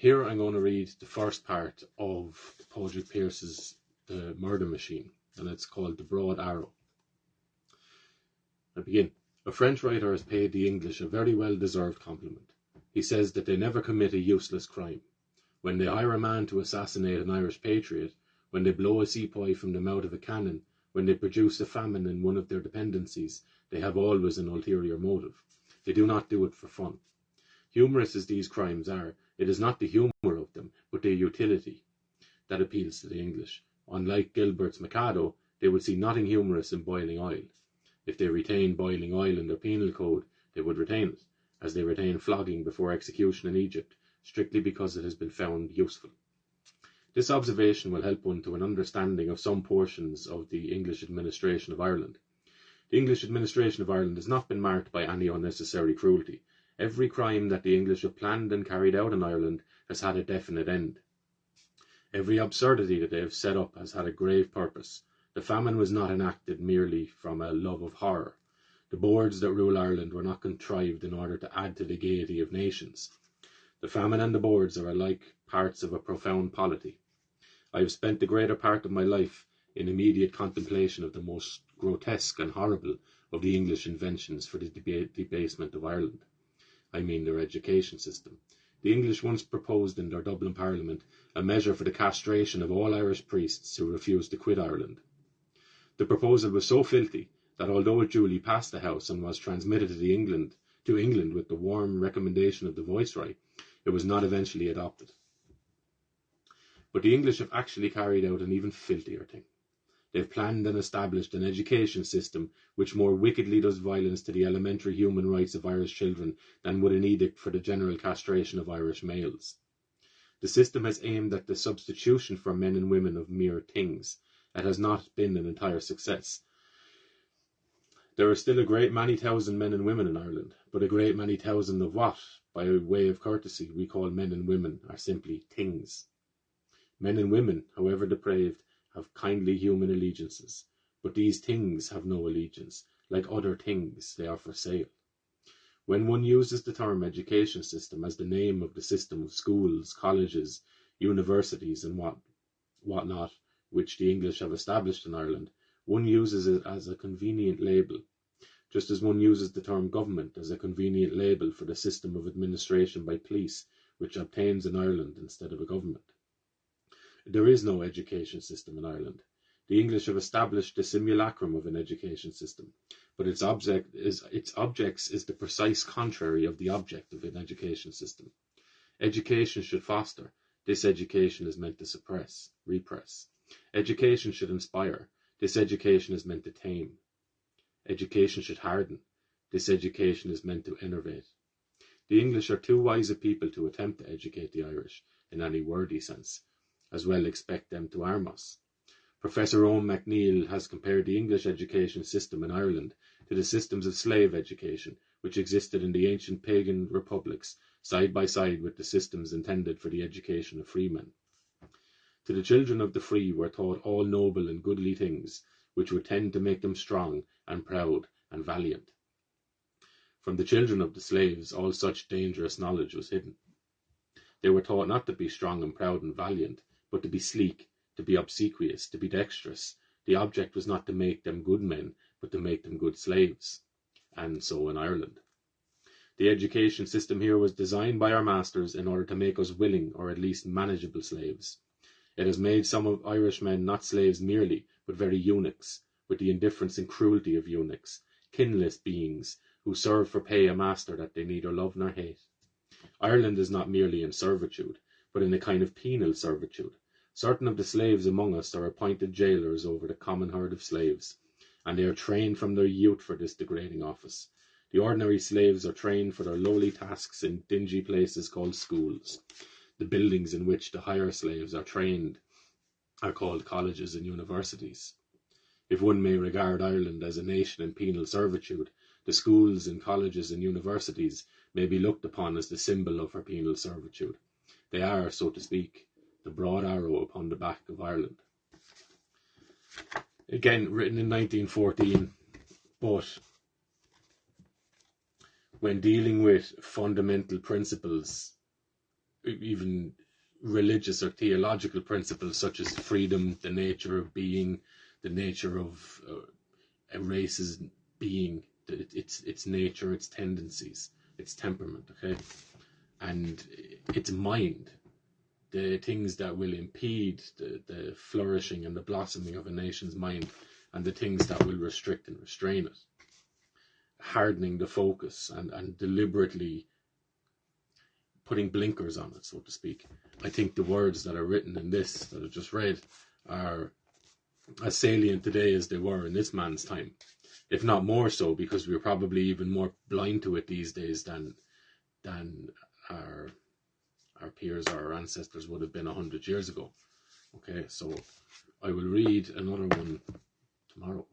here I'm going to read the first part of Padraig Pearse's The Murder Machine, and it's called The Broad Arrow. I begin. A French writer has paid the English a very well-deserved compliment. He says that they never commit a useless crime. When they hire a man to assassinate an Irish patriot, when they blow a sepoy from the mouth of a cannon, when they produce a famine in one of their dependencies, they have always an ulterior motive. They do not do it for fun. Humorous as these crimes are, it is not the humour of them, but their utility that appeals to the English. Unlike Gilbert's Mikado, they would see nothing humorous in boiling oil. If they retain boiling oil in their penal code, they would retain it, as they retain flogging before execution in Egypt, strictly because it has been found useful. This observation will help one to an understanding of some portions of the English administration of Ireland. The English administration of Ireland has not been marked by any unnecessary cruelty. Every crime that the English have planned and carried out in Ireland has had a definite end. Every absurdity that they have set up has had a grave purpose. The famine was not enacted merely from a love of horror. The boards that rule Ireland were not contrived in order to add to the gaiety of nations. The famine and the boards are alike parts of a profound polity. I have spent the greater part of my life in immediate contemplation of the most grotesque and horrible of the English inventions for the debasement of Ireland. I mean their education system. The English once proposed in their Dublin Parliament a measure for the castration of all Irish priests who refused to quit Ireland. The proposal was so filthy that although it duly passed the House and was transmitted to England with the warm recommendation of the Viceroy, it was not eventually adopted. But the English have actually carried out an even filthier thing. They have planned and established an education system which more wickedly does violence to the elementary human rights of Irish children than would an edict for the general castration of Irish males. The system has aimed at the substitution for men and women of mere things. It has not been an entire success. There are still a great many thousand men and women in Ireland, but a great many thousand of what, by way of courtesy, we call men and women are simply things. Men and women, however depraved, have kindly human allegiances, but these things have no allegiance. Like other things, they are for sale. When one uses the term education system as the name of the system of schools, colleges, universities and what not, which the English have established in Ireland, one uses it as a convenient label, just as one uses the term government as a convenient label for the system of administration by police, which obtains in Ireland instead of a government. There is no education system in Ireland. The English have established the simulacrum of an education system, but its objects is the precise contrary of the object of an education system. Education should foster. This education is meant to suppress, repress. Education should inspire. This education is meant to tame. Education should harden. This education is meant to enervate. The English are too wise a people to attempt to educate the Irish in any worthy sense, as well expect them to arm us. Professor Owen MacNeill has compared the English education system in Ireland to the systems of slave education which existed in the ancient pagan republics, side by side with the systems intended for the education of freemen. To the children of the free were taught all noble and goodly things, which would tend to make them strong and proud and valiant. From the children of the slaves all such dangerous knowledge was hidden. They were taught not to be strong and proud and valiant, but to be sleek, to be obsequious, to be dexterous. The object was not to make them good men, but to make them good slaves. And so in Ireland. The education system here was designed by our masters in order to make us willing or at least manageable slaves. It has made some of Irish men not slaves merely, but very eunuchs, with the indifference and cruelty of eunuchs, kinless beings who serve for pay a master that they neither love nor hate. Ireland is not merely in servitude, but in a kind of penal servitude. Certain of the slaves among us are appointed jailers over the common herd of slaves, and they are trained from their youth for this degrading office. The ordinary slaves are trained for their lowly tasks in dingy places called schools. The buildings in which the higher slaves are trained are called colleges and universities. If one may regard Ireland as a nation in penal servitude, the schools and colleges and universities may be looked upon as the symbol of her penal servitude. They are, so to speak, the broad arrow upon the back of Ireland. Again, written in 1914, but when dealing with fundamental principles even religious or theological principles such as freedom, the nature of being, the nature of a race's being, its nature, its tendencies, its temperament, okay? And its mind, the things that will impede the flourishing and the blossoming of a nation's mind, and the things that will restrict and restrain it, hardening the focus and deliberately putting blinkers on it, so to speak. I think the words that are written in this that I just read are as salient today as they were in this man's time, if not more so, because we're probably even more blind to it these days than our peers or our ancestors would have been 100 years ago. Okay, so I will read another one tomorrow.